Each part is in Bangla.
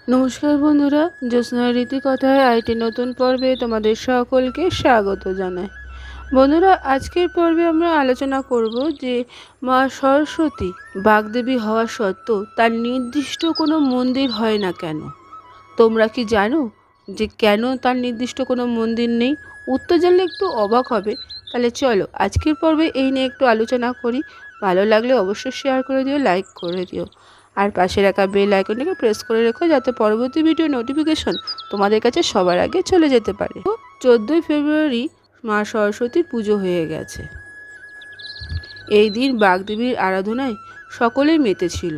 নমস্কার বন্ধুরা, জ্যোৎস্নার রীতিকথায় আরেকটি নতুন পর্বে তোমাদের সকলকে স্বাগত জানাই। বন্ধুরা, আজকের পর্বে আমরা আলোচনা করব যে মা সরস্বতী বাগদেবী হওয়া সত্ত্বেও তার নির্দিষ্ট কোনো মন্দির হয় না কেন। তোমরা কি জানো যে কেন তার নির্দিষ্ট কোনো মন্দির নেই? উত্তর জানলে একটু অবাক হবে। তাহলে চলো আজকের পর্বে এই নিয়ে একটু আলোচনা করি। ভালো লাগলে অবশ্যই শেয়ার করে দিও, লাইক করে দিও, আর পাশে রাখা বেল আইকনটাকে প্রেস করে রেখো যাতে পরবর্তী ভিডিও নোটিফিকেশন তোমাদের কাছে সবার আগে চলে যেতে পারে। 14ই ফেব্রুয়ারি মা সরস্বতীর পুজো হয়ে গেছে। এই দিন বাগদেবীর আরাধনায় সকলেই মেতেছিল,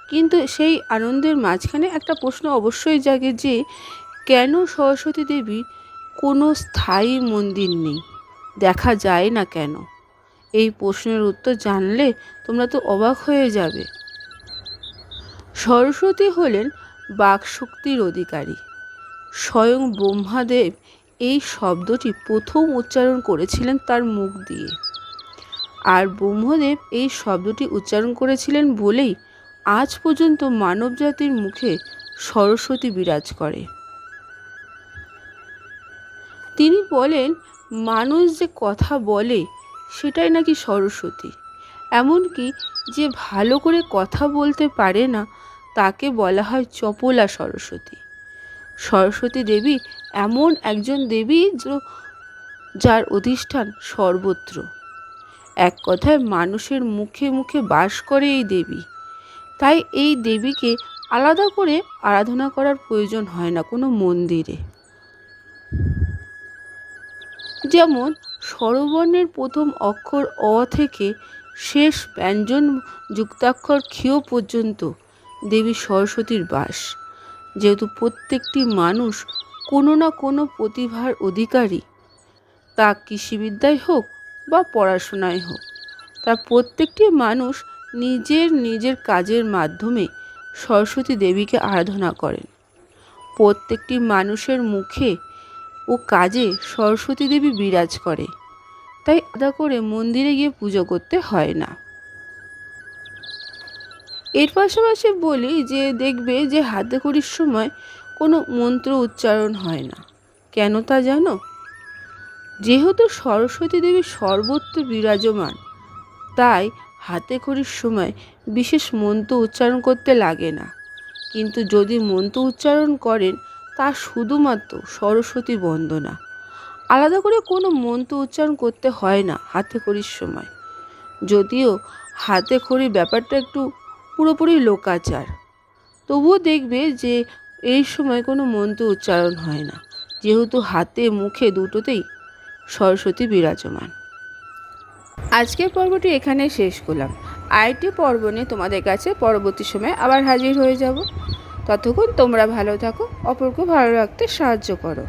কিন্তু সেই আনন্দের মাঝখানে একটা প্রশ্ন অবশ্যই জাগে যে কেন সরস্বতী দেবীর কোনো স্থায়ী মন্দির নেই, দেখা যায় না কেন? এই প্রশ্নের উত্তর জানলে তোমরা তো অবাক হয়ে যাবে। সরস্বতী হলেন বাকশক্তির অধিকারী। স্বয়ং ব্রহ্মাদেব এই শব্দটি প্রথম উচ্চারণ করেছিলেন তার মুখ দিয়ে, আর ব্রহ্মদেব এই শব্দটি উচ্চারণ করেছিলেন বলেই আজ পর্যন্ত মানবজাতির মুখে সরস্বতী বিরাজ করে। তিনি বলেন, মানুষ যে কথা বলে সেটাই নাকি সরস্বতী। এমনকি যে ভালো করে কথা বলতে পারে না তাকে বলা হয় চপলা সরস্বতী। সরস্বতী দেবী এমন একজন দেবী যার অধিষ্ঠান সর্বত্র। এক কথায় মানুষের মুখে মুখে বাস করে এই দেবী। তাই এই দেবীকে আলাদা করে আরাধনা করার প্রয়োজন হয় না কোনো মন্দিরে। যেমন স্বরবর্ণের প্রথম অক্ষর অ থেকে শেষ ব্যঞ্জন যুক্তাক্ষর ক্ষীয় পর্যন্ত দেবী সরস্বতীর বাস। যেহেতু প্রত্যেকটি মানুষ কোনো না কোনো প্রতিভার অধিকারী, তা কৃষিবিদ্যায় হোক বা পড়াশোনায় হোক, তা প্রত্যেকটি মানুষ নিজের নিজের কাজের মাধ্যমে সরস্বতী দেবীকে আরাধনা করেন। প্রত্যেকটি মানুষের মুখে ও কাজে সরস্বতী দেবী বিরাজ করে, তাই আলাদা করে মন্দিরে গিয়ে পুজো করতে হয় না। এর পাশাপাশি বলি যে দেখবে যে হাতে খড়ির সময় কোনো মন্ত্র উচ্চারণ হয় না কেন তা জানো? যেহেতু সরস্বতী দেবী সর্বত্র বিরাজমান, তাই হাতে খড়ির সময় বিশেষ মন্ত্র উচ্চারণ করতে লাগে না। কিন্তু যদি মন্ত্র উচ্চারণ করেন তা শুধুমাত্র সরস্বতী বন্দনা, আলাদা করে কোনো মন্ত্র উচ্চারণ করতে হয় না হাতে খড়ির সময়। যদিও হাতে খড়ির ব্যাপারটা একটু পুরোপুরি লোকাচার, তবুও দেখবে যে এই সময় কোনো মন্ত্র উচ্চারণ হয় না, যেহেতু হাতে মুখে দুটোতেই সরস্বতী বিরাজমান। আজকের পর্বটি এখানে শেষ করলাম। আরেকটি পর্ব নিয়ে তোমাদের কাছে পরবর্তী সময়ে আবার হাজির হয়ে যাব। ততক্ষণ তোমরা ভালো থাকো, অপরকে ভালো রাখতে সাহায্য করো।